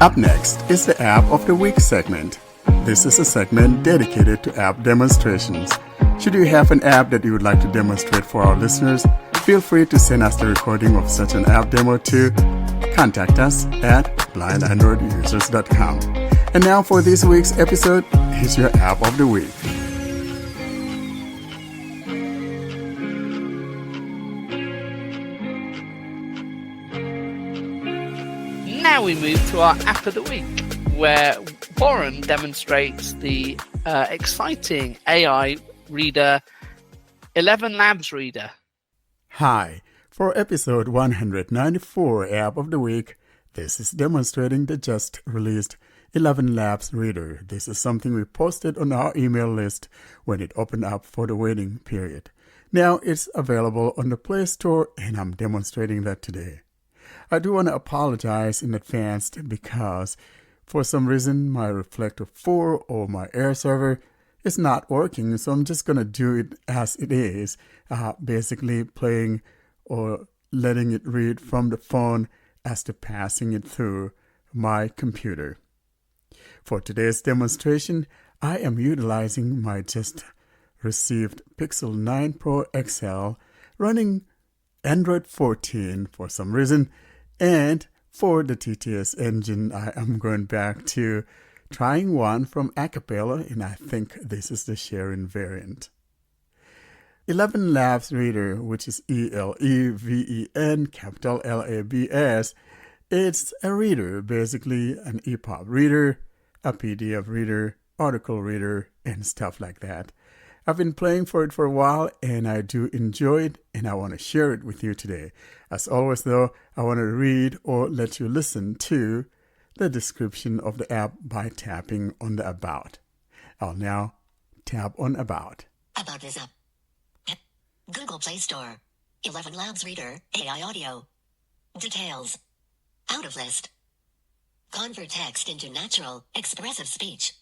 Up next is the App of the Week segment. This is a segment dedicated to app demonstrations. Should you have an app that you would like to demonstrate for our listeners, feel free to send us the recording of such an app demo to contact us at blindandroidusers.com. And now for this week's episode, here's your App of the Week. Now we move to our App of the Week, where Warren demonstrates the exciting AI reader, ElevenLabs Reader. Hi, for episode 194 App of the Week, this is demonstrating the just released ElevenLabs Reader. This is something we posted on our email list when it opened up for the waiting period. Now it's available on the Play Store, and I'm demonstrating that today. I do want to apologize in advance because for some reason my Reflector 4 or my Air server is not working, so I'm just going to do it as it is, basically playing or letting it read from the phone as to passing it through my computer. For today's demonstration, I am utilizing my just received Pixel 9 Pro XL running Android 14 for some reason. And for the TTS engine, I am going back to trying one from Acapella, and I think this is the Sharon variant. ElevenLabs Reader, which is ELEVEN, capital LABS, it's a reader, basically an EPUB reader, a PDF reader, article reader, and stuff like that. I've been playing for it for a while, and I do enjoy it, and I want to share it with you today. As always, though, I want to read or let you listen to the description of the app by tapping on the About. I'll now tap on About. About this app. Google Play Store. ElevenLabs Reader, AI Audio. Details. Out of list. Convert text into natural, expressive speech.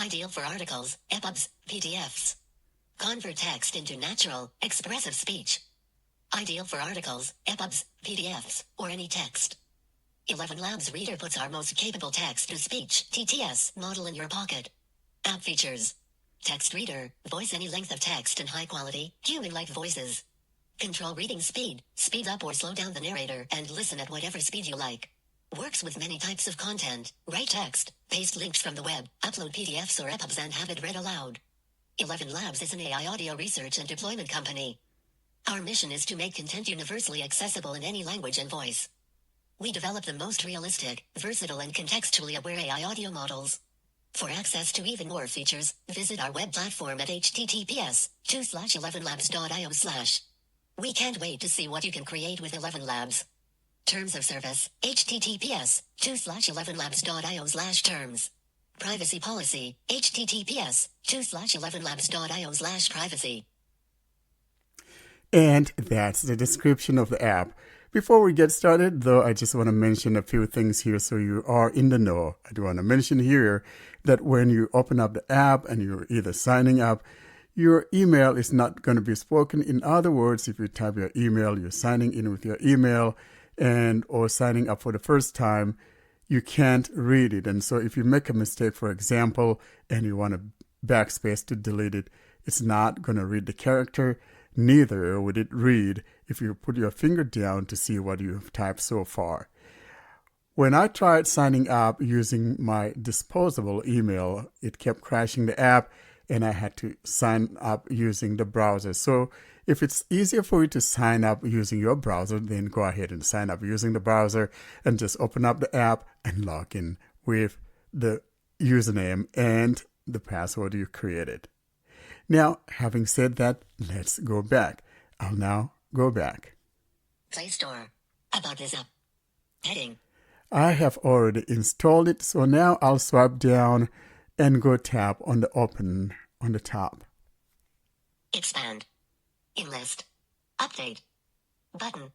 Ideal for articles, EPUBs, PDFs. Convert text into natural, expressive speech. Ideal for articles, EPUBs, PDFs, or any text. ElevenLabs Reader puts our most capable text-to-speech (TTS) model in your pocket. App features. Text reader, voice any length of text in high quality, human-like voices. Control reading speed, speed up or slow down the narrator and listen at whatever speed you like. Works with many types of content. Write text, paste links from the web, upload PDFs or EPUBs and have it read aloud. ElevenLabs is an AI audio research and deployment company. Our mission is to make content universally accessible in any language and voice. We develop the most realistic, versatile and contextually aware AI audio models. For access to even more features, visit our web platform at https://elevenlabs.io/. We can't wait to see what you can create with ElevenLabs. Terms of service, https://elevenlabs.io/terms. Privacy policy, https://elevenlabs.io/privacy. And that's the description of the app. Before we get started, though, I just want to mention a few things here so you are in the know. I do want to mention here that when you open up the app and you're either signing up, your email is not going to be spoken. In other words, if you type your email, you're signing in with your email and or signing up for the first time, you can't read it. And so if you make a mistake, for example, and you want to backspace to delete it, it's not going to read the character. Neither would it read if you put your finger down to see what you have typed so far. When I tried signing up using my disposable email, it kept crashing the app and I had to sign up using the browser. So if it's easier for you to sign up using your browser, then go ahead and sign up using the browser and just open up the app and log in with the username and the password you created. Now, having said that, let's go back. I'll now go back. Play Store. About this app. Heading. I have already installed it, so now I'll swipe down and go tap on the Open on the top. Expand. In list. Update. Button.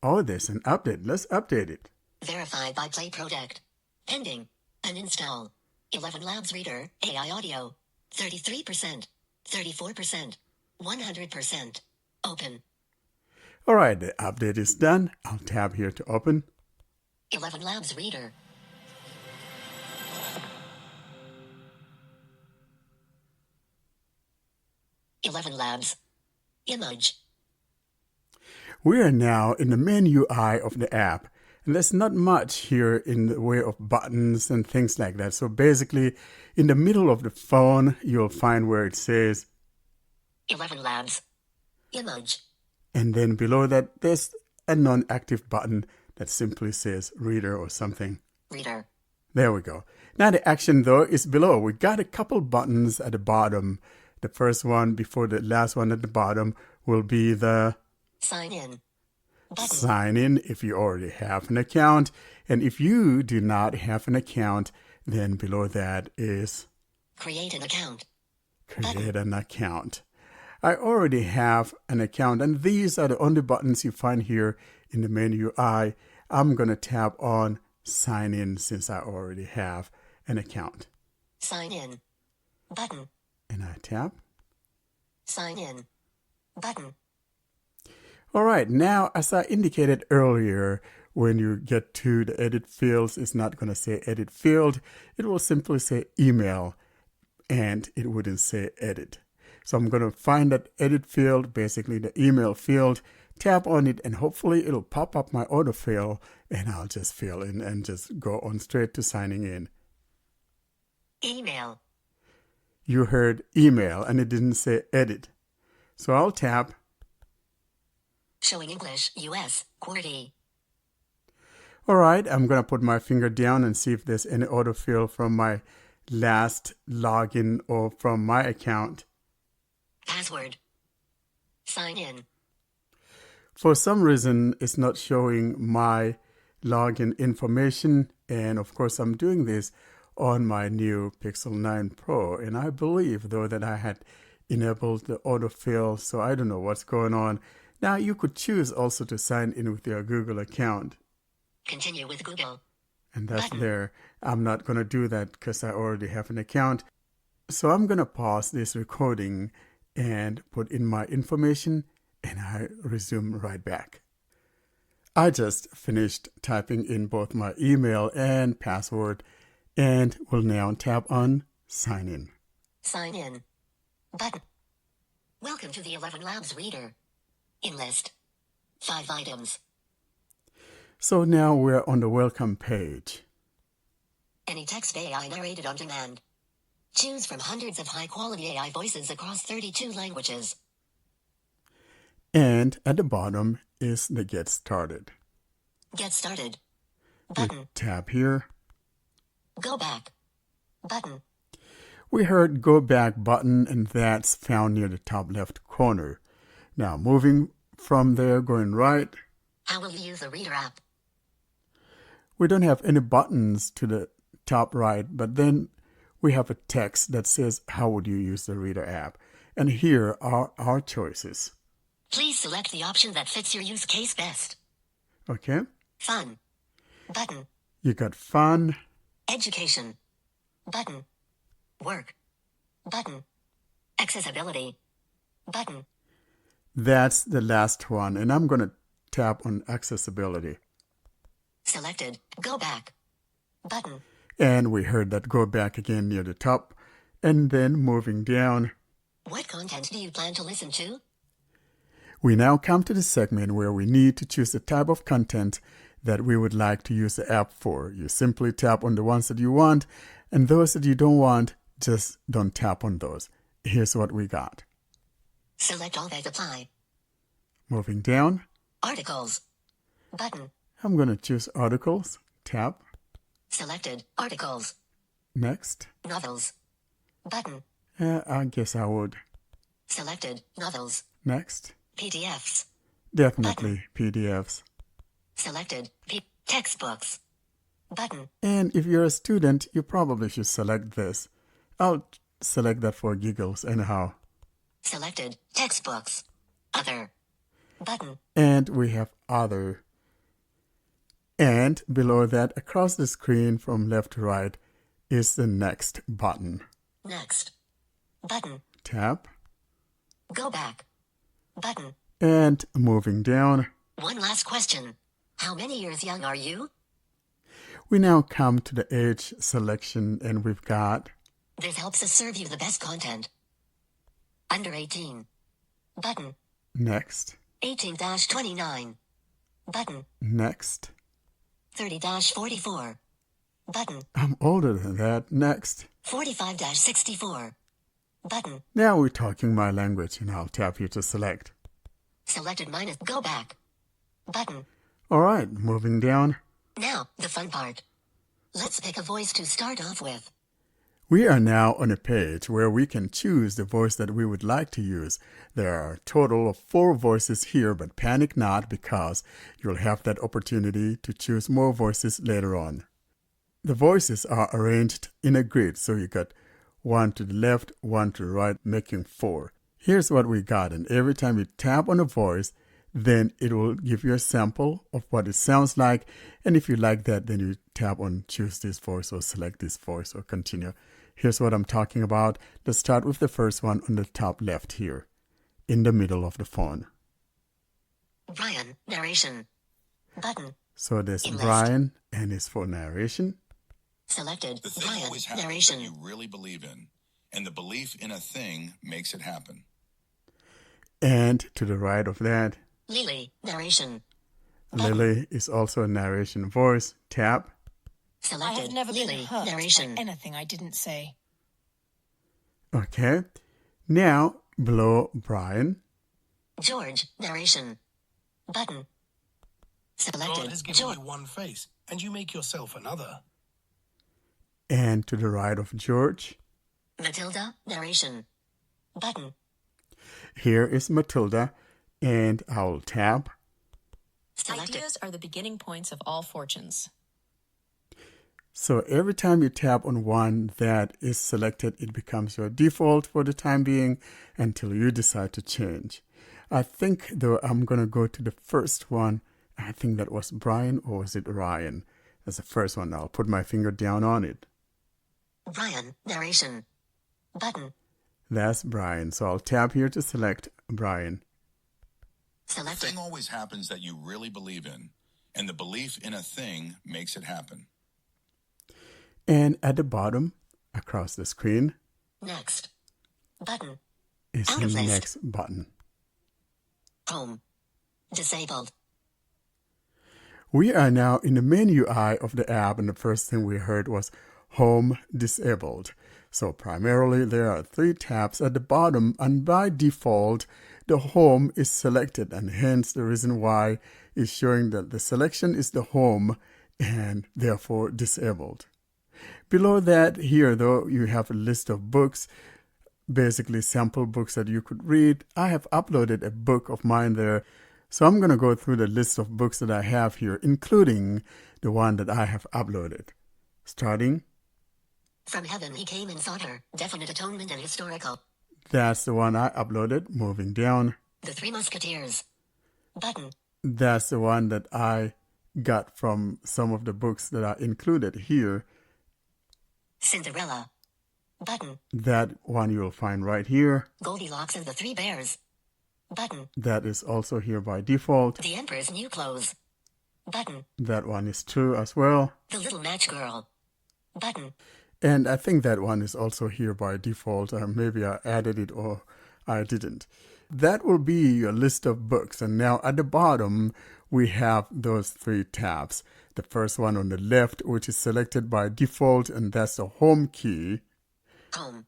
Oh, there's an update. Let's update it. Verified by Play Product. Pending. Uninstall. ElevenLabs Reader, AI Audio. 33%. 34%. 100%. Open. All right, the update is done. I'll tap here to open. ElevenLabs Reader. ElevenLabs. Image. We are now in the main UI of the app, and there's not much here in the way of buttons and things like that. So basically, in the middle of the phone, you'll find where it says ElevenLabs. Image. and then below that, there's a non-active button that simply says Reader or something. Reader. There we go. Now the action though is below. We got a couple buttons at the bottom. The first one before the last one at the bottom will be the Sign in. Button. sign in if you already have an account. And if you do not have an account, then below that is Create an account. create an account. I already have an account, and these are the only buttons you find here in the main UI. I'm going to tap on sign in since I already have an account. Sign in. Button. And I tap. Sign in. Button. All right, now as I indicated earlier, when you get to the edit fields, it's not going to say edit field. It will simply say email, and it wouldn't say edit. So I'm going to find that edit field, basically the email field, tap on it, and hopefully it'll pop up my autofill, and I'll just fill in and just go on straight to signing in. Email. You heard email, and it didn't say edit. So I'll tap. Showing English, US, QWERTY. All right, I'm going to put my finger down and see if there's any autofill from my last login or from my account. Password. Sign in. For some reason, it's not showing my login information. And of course, I'm doing this on my new Pixel 9 Pro. And I believe, though, that I had enabled the autofill. So I don't know what's going on. Now, you could choose also to sign in with your Google account. Continue with Google. And that's Button. there. I'm not going to do that because I already have an account. So I'm going to pause this recording and put in my information, and I resume right back. I just finished typing in both my email and password and will now tap on sign in. Sign in. Button. Welcome to the ElevenLabs Reader. In list. 5 items. So now we're on the welcome page. Any text AI narrated on demand. Choose from hundreds of high-quality AI voices across 32 languages. And at the bottom is the get started. Get started. We Button. tap here. Go back. Button. We heard go back button, and that's found near the top left corner. Now moving from there, going right. How will you use the Reader app? We don't have any buttons to the top right, but then we have a text that says, how would you use the Reader app? And here are our choices. Please select the option that fits your use case best. Okay, Fun. Button. you got fun, Education. Button. Work. Button. Accessibility. Button. that's the last one, and I'm going to tap on accessibility. Selected. Go back. Button. And we heard that go back again near the top, and then moving down. What content do you plan to listen to? We now come to the segment where we need to choose the type of content that we would like to use the app for. You simply tap on the ones that you want, and those that you don't want, just don't tap on those. Here's what we got. Select all that apply. Moving down, Articles. Button. I'm going to choose articles. Tap. Selected. Articles. Next. Novels. Button. I guess I would. Selected. Novels. Next. PDFs. Definitely PDFs. Selected. Textbooks. Button. And if you're a student, you probably should select this. I'll select that for giggles anyhow. Selected. Textbooks. Other. Button. And we have other. And below that, across the screen from left to right, is the next button. Next. Button. Tap. Go back. Button. And moving down, One last question. How many years young are you? we now come to the age selection, and we've got This helps us serve you the best content. Under 18. Button. Next. 18-29. Button. Next. 30-44. Button. I'm older than that. Next. 45-64. Button. Now we're talking my language, and I'll tap here to select. Selected minus go back. Button. All right, moving down. Now, the fun part. Let's pick a voice to start off with. We are now on a page where we can choose the voice that we would like to use. There are a total of 4 voices here, but panic not because you'll have that opportunity to choose more voices later on. The voices are arranged in a grid, so you got 1 to the left, 1 to the right, making 4. Here's what we got, and every time you tap on a voice, then it will give you a sample of what it sounds like, and if you like that, then you tap on choose this voice or select this voice or continue. Here's what I'm talking about. Let's start with the first one on the top left here, in the middle of the phone. Brian, narration. Button. So there's In list. Brian, and it's for narration. Selected. The thing Brian, always happens narration. that you really believe in, and the belief in a thing makes it happen. And to the right of that, Lily, narration. Lily is also a narration voice. Tap. I Selected. have never Lily, been hurt narration. by anything I didn't say. Okay. Now, below Brian, George, narration. Button. God Selected. has given George. you one face, and you make yourself another. and to the right of George, Matilda, narration. Button. here is Matilda, and I'll tap. Selected. Ideas are the beginning points of all fortunes. So every time you tap on one that is selected, it becomes your default for the time being until you decide to change. I think, though, I'm going to go to the first one. I think that was Brian, or was it Ryan? That's the first one. I'll put my finger down on it. Brian, narration. Button. That's Brian. So I'll tap here to select Brian. The Selected. thing always happens that you really believe in, and the belief in a thing makes it happen. And at the bottom, across the screen, Next. Button. is Out the of list. next button. Home. Disabled. We are now in the main UI of the app, and the first thing we heard was Home Disabled. So primarily there are 3 tabs at the bottom, and by default the Home is selected, and hence the reason why is showing that the selection is the Home and therefore disabled. Below that here, though, you have a list of books, basically sample books that you could read. I have uploaded a book of mine there, so I'm going to go through the list of books that I have here, including the one that I have uploaded. Starting, From Heaven He Came and Sought Her. Definite Atonement and Historical. that's the one I uploaded. Moving down, The Three Musketeers. Button. that's the one that I got from some of the books that are included here. Cinderella. Button. That one you'll find right here. Goldilocks and the Three Bears. Button. That is also here by default. The Emperor's New Clothes. Button. That one is true as well. The Little Match Girl. Button. And I think that one is also here by default. Maybe I added it or I didn't. That will be your list of books. And now at the bottom, we have those 3 tabs. The first one on the left, which is selected by default, and that's the home key. Home.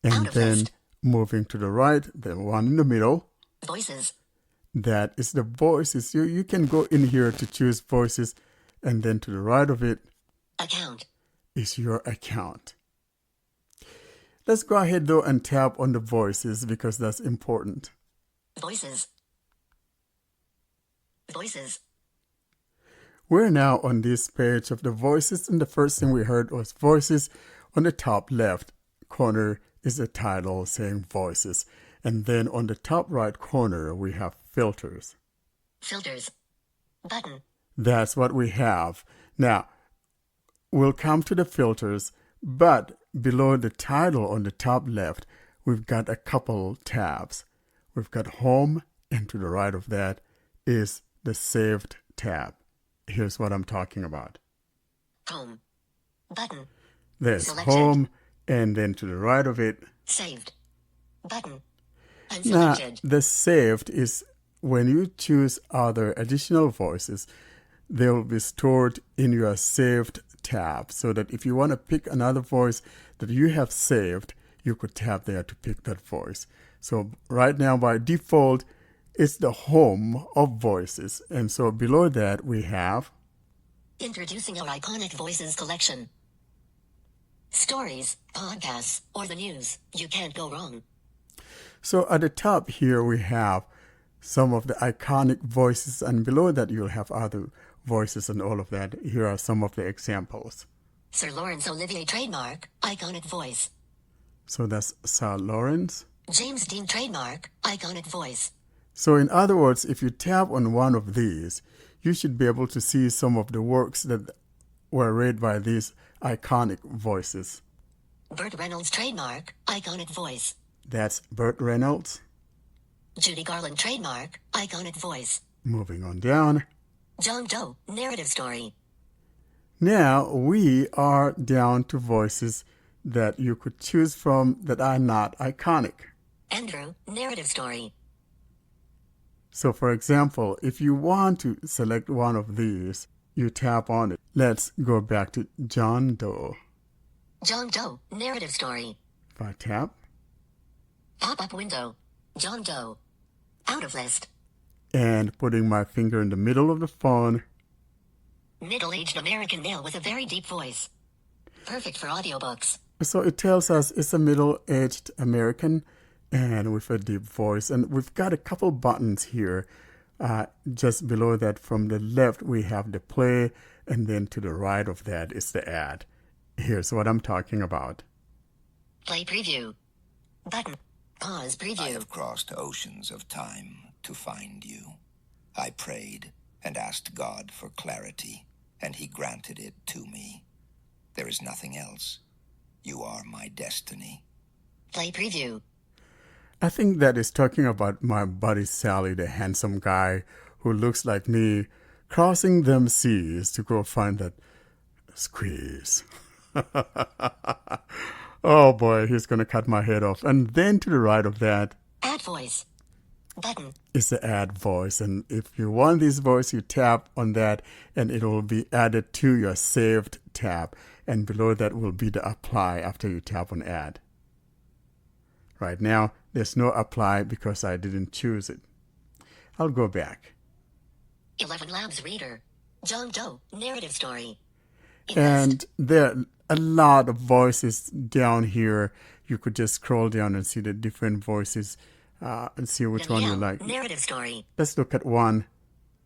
And Out of then list. moving to the right, the one in the middle, Voices. that is the voices. You can go in here to choose voices, and then to the right of it Account. is your account. Let's go ahead though and tap on the voices because that's important. Voices. Voices. We're now on this page of the voices, and the first thing we heard was voices. On the top left corner is a title saying voices, and then on the top right corner we have filters. Filters. Button. That's what we have. Now, we'll come to the filters, but below the title on the top left, we've got a couple tabs. We've got home, and to the right of that is the saved tab. Here's what I'm talking about. Home. Button. There's Selected. home, and then to the right of it, Saved. Button. Now, Unselected. the saved is when you choose other additional voices, they will be stored in your saved tab, so that if you want to pick another voice that you have saved, you could tap there to pick that voice. So right now, by default, it's the home of voices. And so below that, we have Introducing our iconic voices collection. Stories, podcasts, or the news. You can't go wrong. So at the top here, we have some of the iconic voices, and below that, you'll have other voices and all of that. Here are some of the examples. Sir Laurence Olivier trademark, iconic voice. So that's Sir Lawrence. James Dean trademark, iconic voice. So in other words, if you tap on one of these, you should be able to see some of the works that were read by these iconic voices. Burt Reynolds trademark, iconic voice. That's Burt Reynolds. Judy Garland trademark, iconic voice. Moving on down. John Doe, narrative story. Now we are down to voices that you could choose from that are not iconic. Andrew, narrative story. So for example, if you want to select one of these, you tap on it. Let's go back to John Doe. John Doe, narrative story. If I tap, Pop-up window. John Doe. Out of list. and putting my finger in the middle of the phone, Middle-aged American male with a very deep voice. Perfect for audiobooks. so it tells us it's a middle-aged American and with a deep voice. And we've got a couple buttons here. Just below that, from the left, we have the play, and then to the right of that is the ad. Here's what I'm talking about. Play preview. Button. Pause I preview. have crossed oceans of time to find you. I prayed and asked God for clarity, and he granted it to me. There is nothing else. You are my destiny. Play preview. I think that is talking about my buddy Sally, the handsome guy who looks like me, crossing them seas to go find that squeeze. Oh boy, he's going to cut my head off. And then to the right of that Add voice. Button. is the add voice. And if you want this voice, you tap on that and it will be added to your saved tab. And below that will be the apply after you tap on add. Right now, there's no apply because I didn't choose it. I'll go back. ElevenLabs Reader. John Doe, narrative story. And there are a lot of voices down here. You could just scroll down and see the different voices and see which one you Danielle, like. narrative story. Let's look at one.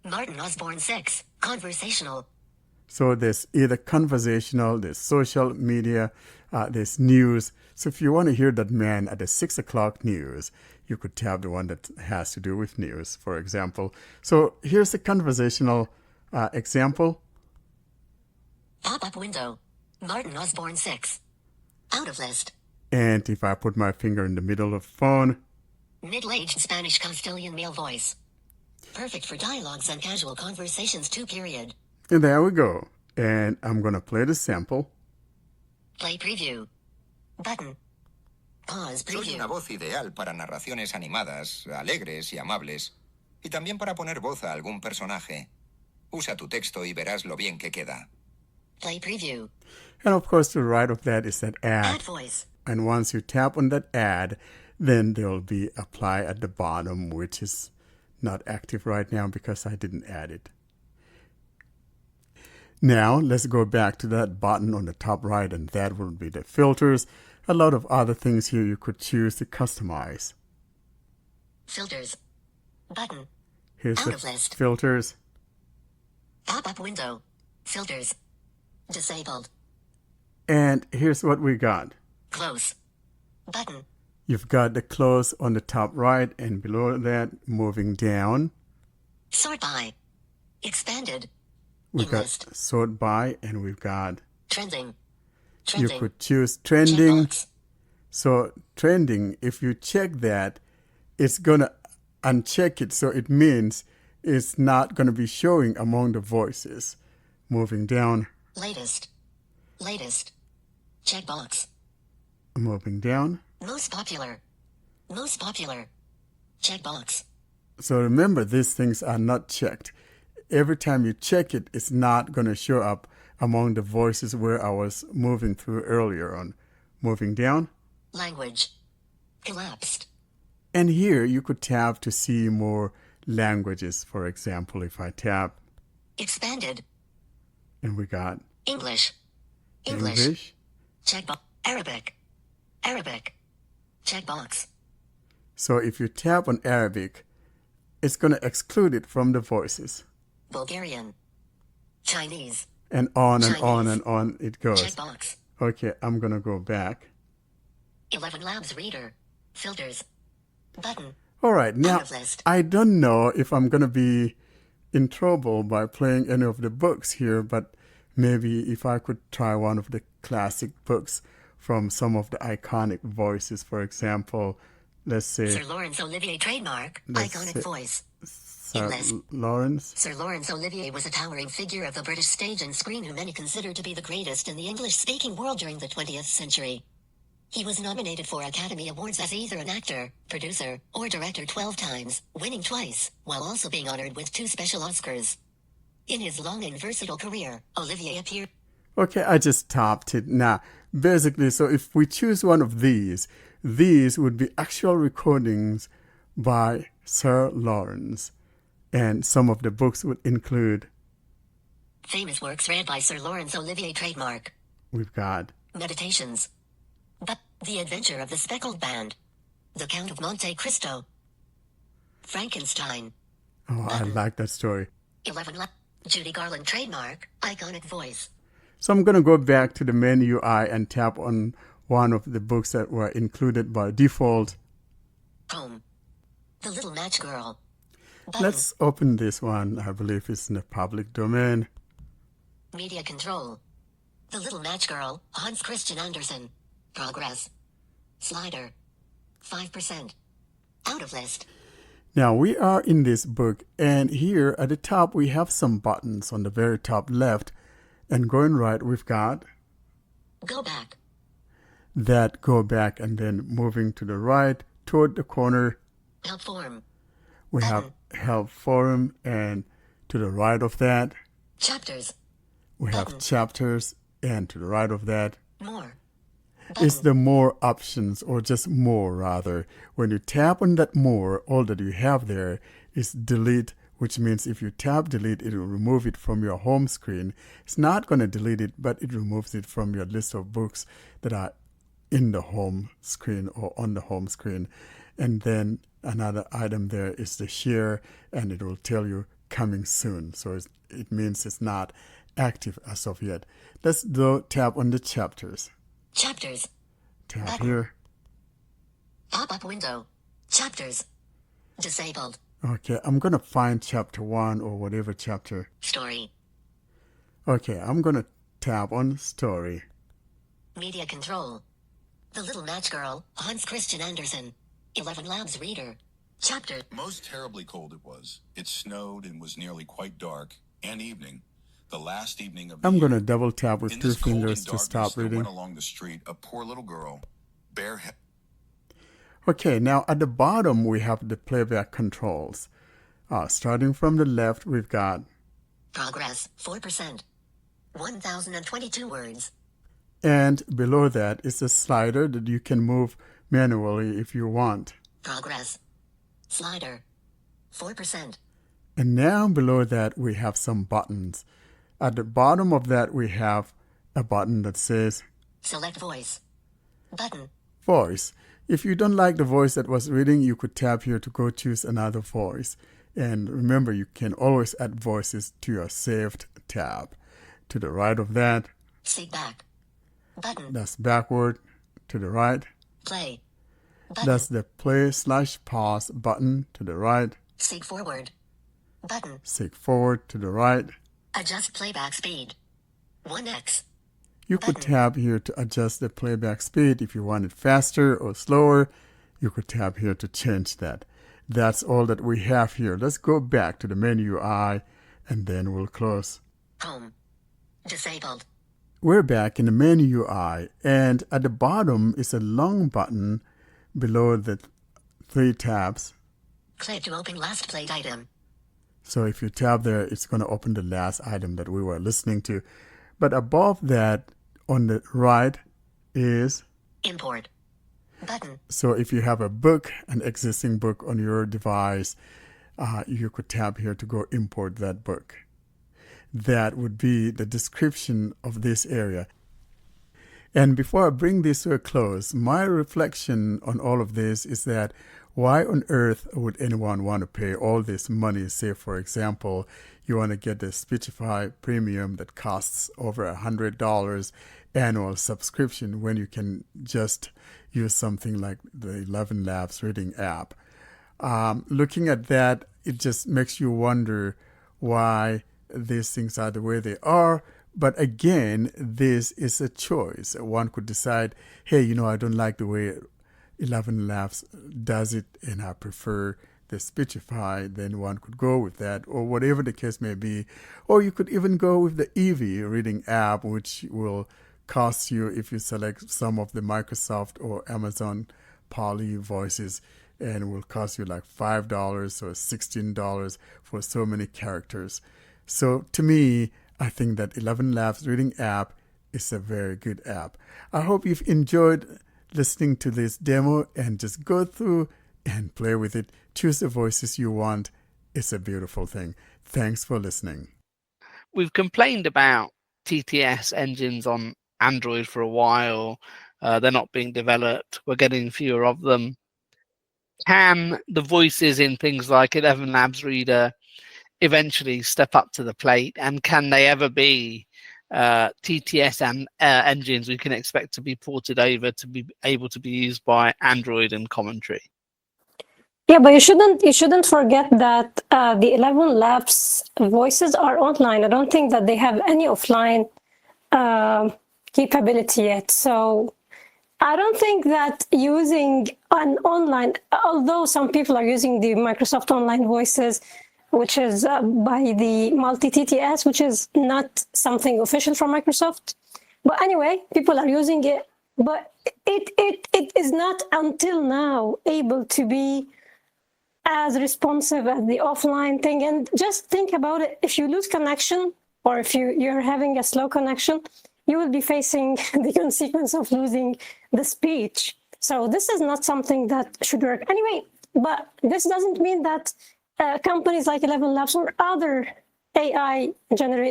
Martin Osborne 6, conversational. So there's either conversational, there's social media, there's news. So if you want to hear that man at the 6 o'clock news, you could tap the one that has to do with news, for example. So here's a conversational example. Pop-up window. Martin Osborne 6. Out of list. And if I put my finger in the middle of the phone, Middle-aged Spanish Castilian male voice. Perfect for dialogues and casual conversations 2 period. and there we go. And I'm going to play the sample. Play preview. Button. Pause Soy una preview. voz ideal para narraciones animadas, alegres y amables, y también para poner voz a algún personaje. Usa tu texto y verás lo bien que queda. Play preview. And of course, to the right of that is that Add ad. voice. And once you tap on that ad, then there will be apply at the bottom, which is not active right now because I didn't add it. Now, let's go back to that button on the top right, and that will be the filters. A lot of other things here you could choose to customize. Filters. Button. Here's Out the of list. filters. Pop-up window. Filters. Disabled. And here's what we got. Close. Button. You've got the close on the top right, and below that, moving down, Sort by. Expanded. we've got List. sort by, and we've got, Trending. you Trending. could choose trending. Checkbox. So trending, if you check that, it's going to uncheck it. So it means it's not going to be showing among the voices. Moving down, Latest. Latest. Checkbox. moving down. Most popular. Most popular. Checkbox. So remember, these things are not checked. Every time you check it, it's not going to show up among the voices where I was moving through earlier on. Moving down. Language. Collapsed. And here you could tap to see more languages. For example, if I tap. Expanded. And we got English. English. Checkbox. Arabic. Arabic. Checkbox. So if you tap on Arabic, it's going to exclude it from the voices. Bulgarian. Chinese. And on and Chinese. on and on it goes. Checkbox. Okay, I'm going to go back. ElevenLabs Reader. Filters. Button. All right, now Out of list. I don't know if I'm going to be in trouble by playing any of the books here, but maybe if I could try one of the classic books from some of the iconic voices, for example, let's say Sir Laurence Olivier trademark. Let's Iconic see. voice. Sir List. Lawrence. Sir Laurence Olivier was a towering figure of the British stage and screen who many consider to be the greatest in the English-speaking world during the 20th century. He was nominated for Academy Awards as either an actor, producer, or director 12 times, winning twice, while also being honored with 2 special Oscars. In his long and versatile career, Olivier appeared... Okay, I just tapped it. Now, basically, so if we choose one of these would be actual recordings by Sir Lawrence. And some of the books would include... Famous works read by Sir Laurence Olivier trademark. We've got... Meditations. But The Adventure of the Speckled Band. The Count of Monte Cristo. Frankenstein. Oh, I like that story. 11 Judy Garland trademark. Iconic voice. So I'm going to go back to the main UI and tap on one of the books that were included by default. Home. The Little Match Girl. Button. Let's open this one. I believe it's in the public domain. Media Control. The Little Match Girl. Hans Christian Andersen. Progress. Slider. 5%. Out of list. Now we are in this book, and here at the top we have some buttons on the very top left, and going right we've got Go back. that go back, and then moving to the right toward the corner Help form. we have help forum, and to the right of that Chapters. we have Button. chapters, and to the right of that More. is Button. the more options, or just more rather. When you tap on that more, all that you have there is delete, which means if you tap delete, it will remove it from your home screen. It's not going to delete it, but it removes it from your list of books that are in the home screen or on the home screen. And then another item there is the share, and it will tell you coming soon. So it means it's not active as of yet. Let's go tap on the chapters. Chapters. Tap Button. here. Pop-up window. Chapters. Disabled. Okay, I'm going to find chapter 1 or whatever chapter. Story. Okay, I'm going to tap on story. Media Control. The Little Match Girl. Hans Christian Andersen. ElevenLabs Reader. Chapter. Most terribly cold it was. It snowed and was nearly quite dark, and evening. The last evening of the I'm year. going to double tap with In 2 this cold and fingers to darkness, stop there reading. went along the street a poor little girl, bareheaded. Okay, now at the bottom we have the playback controls. Starting from the left, we've got, Progress. 4%. 1,022 words. and below that is a slider that you can move manually if you want. Progress. Slider. 4%. And now below that we have some buttons. At the bottom of that we have a button that says Select voice. Button. voice. If you don't like the voice that was reading, you could tap here to go choose another voice. And remember, you can always add voices to your saved tab. To the right of that, Seek back. Button. that's backward. To the right, Play. Button. that's the play/pause button. To the right, Seek forward. Button. seek forward. To the right. Adjust playback speed. 1x. You could Button. tap here to adjust the playback speed. If you want it faster or slower, you could tap here to change that. That's all that we have here. Let's go back to the main UI, and then we'll close. Home. Disabled. We're back in the main UI, and at the bottom is a long button below the 3 tabs. Click to open last played item. So if you tap there, it's going to open the last item that we were listening to. But above that, on the right is Import button. So if you have a book, an existing book on your device, you could tap here to go import that book. That would be the description of this area. And before I bring this to a close, my reflection on all of this is that why on earth would anyone want to pay all this money? Say, for example, you want to get the Speechify Premium that costs over $100 annual subscription when you can just use something like the ElevenLabs Reading app. Looking at that, it just makes you wonder why these things are the way they are. But again, this is a choice. One could decide, hey, I don't like the way ElevenLabs does it and I prefer the Speechify. Then one could go with that, or whatever the case may be. Or you could even go with the Eevee Reading app, which will cost you, if you select some of the Microsoft or Amazon Poly voices, and will cost you like $5 or $16 for so many characters. So to me, I think that ElevenLabs Reading app is a very good app. I hope you've enjoyed listening to this demo, and just go through and play with it. Choose the voices you want. It's a beautiful thing. Thanks for listening. We've complained about TTS engines on Android for a while. They're not being developed. We're getting fewer of them. Can the voices in things like ElevenLabs Reader eventually step up to the plate, and can they ever be TTS and engines we can expect to be ported over to be able to be used by Android and commentary? Yeah, but you shouldn't forget that the ElevenLabs voices are online. I don't think that they have any offline capability yet. So I don't think that using an online, although some people are using the Microsoft Online Voices, which is by the multi-TTS, which is not something official from Microsoft. But anyway, people are using it, but it is not until now able to be as responsive as the offline thing. And just think about it, if you lose connection, or if you're having a slow connection, you will be facing the consequence of losing the speech. So this is not something that should work anyway, but this doesn't mean that companies like ElevenLabs or other AI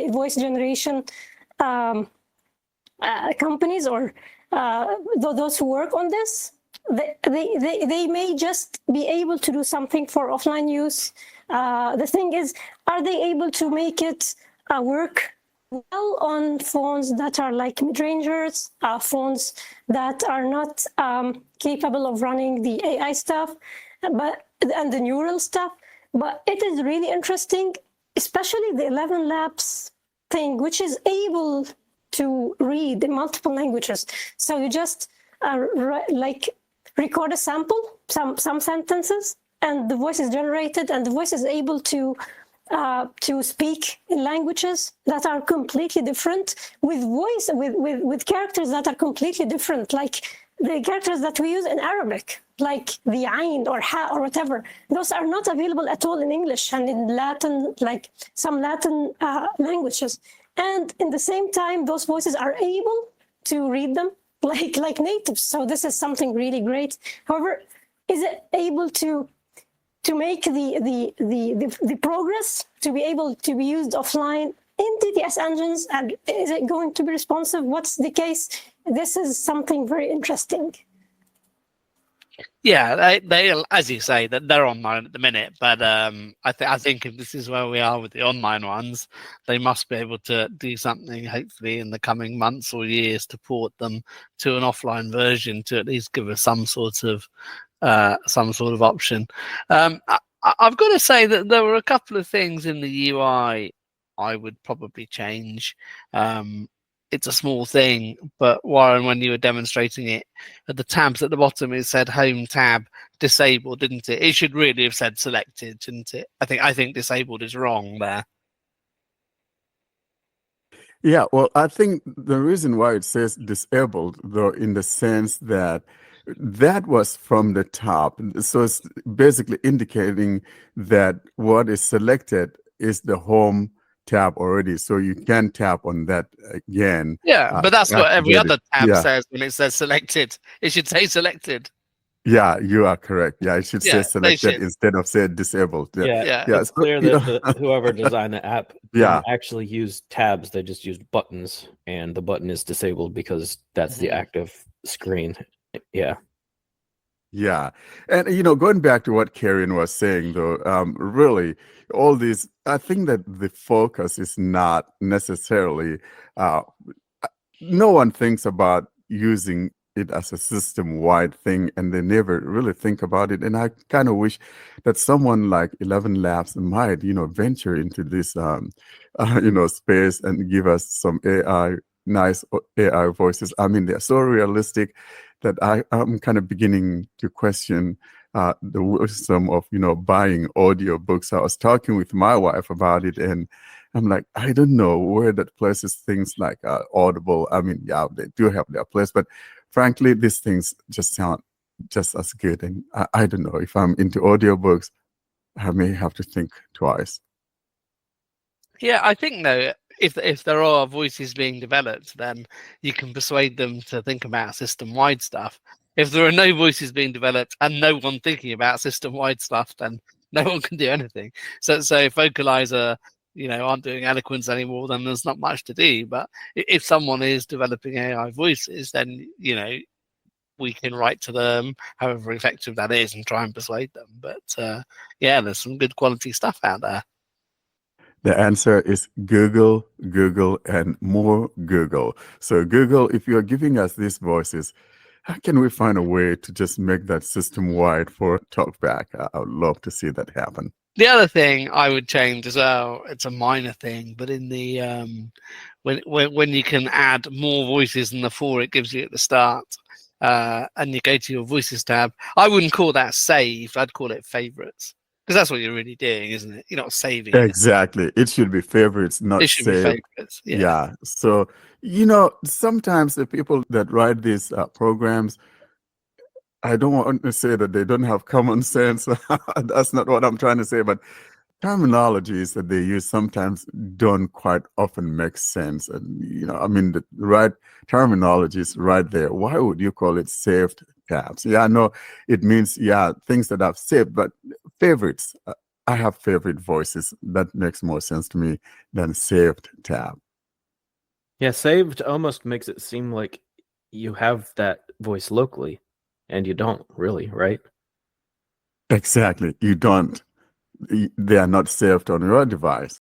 voice generation companies, or those who work on this, they may just be able to do something for offline use. The thing is, are they able to make it work well on phones that are like mid-rangers, phones that are not capable of running the AI stuff, and the neural stuff? But it is really interesting, especially the ElevenLabs thing, which is able to read in multiple languages. So you just record a sample, some sentences, and the voice is generated, and the voice is able to speak in languages that are completely different, with characters that are completely different, like the characters that we use in Arabic, like the Ain or Ha or whatever. Those are not available at all in English and in Latin, like some Latin languages. And in the same time, those voices are able to read them like natives. So this is something really great. However, is it able to make the progress to be able to be used offline in TTS engines? And is it going to be responsive? What's the case? This is something very interesting. Yeah, they as you say, that they're online at the minute, but I think if this is where we are with the online ones, they must be able to do something, hopefully in the coming months or years, to port them to an offline version to at least give us some sort of option. I've got to say that there were a couple of things in the UI I would probably change. It's a small thing, but Warren, when you were demonstrating it, at the tabs at the bottom, it said Home tab disabled, didn't it? It should really have said selected, shouldn't it? I think disabled is wrong there. Yeah, well, I think the reason why it says disabled, though, in the sense that that was from the top. So it's basically indicating that what is selected is the home tab already. So you can tap on that again. Yeah, but that's what every activate it. other tab Yeah. says when it says selected. It should say selected. Yeah, you are correct. Yeah, it should say Yeah, they selected should. instead of say disabled. Yeah. Yeah, Yeah. Yeah. it's So, clear that whoever designed the app Yeah. didn't actually use tabs. They just used buttons, and the button is disabled because that's the active screen. Yeah. Yeah. And, going back to what Karen was saying, though, really, all these, I think that the focus is not necessarily, no one thinks about using it as a system-wide thing, and they never really think about it. And I kind of wish that someone like ElevenLabs might, venture into this, space and give us some nice AI voices. I mean, they're so realistic that I'm kind of beginning to question the wisdom of, buying audiobooks. I was talking with my wife about it, and I'm like, I don't know where that places things like Audible. I mean, yeah, they do have their place, but frankly, these things just sound just as good. And I don't know if I'm into audiobooks, I may have to think twice. Yeah, I think though, if there are voices being developed, then you can persuade them to think about system-wide stuff. If there are no voices being developed and no one thinking about system-wide stuff, then no one can do anything. So if Vocalizer, aren't doing eloquence anymore, then there's not much to do. But if someone is developing AI voices, then we can write to them, however effective that is, and try and persuade them. But yeah, there's some good quality stuff out there. The answer is Google, Google, and more Google. So Google, if you're giving us these voices, how can we find a way to just make that system-wide for TalkBack? I would love to see that happen. The other thing I would change as well, it's a minor thing, but in the when you can add more voices than the 4 it gives you at the start, and you go to your voices tab, I wouldn't call that saved. I'd call it favorites, because that's what you're really doing, isn't it? You're not saving it. Exactly. It should be favorites, not It should be saved. favorites. Yeah. So, sometimes the people that write these programs, I don't want to say that they don't have common sense. That's not what I'm trying to say, but terminologies that they use sometimes don't quite often make sense. And, I mean, the right terminology is right there. Why would you call it saved tabs? Yeah, I know it means, things that I've saved, but favorites, I have favorite voices. That makes more sense to me than saved tab. Yeah, saved almost makes it seem like you have that voice locally, and you don't really, right? Exactly. You don't. They are not saved on your device.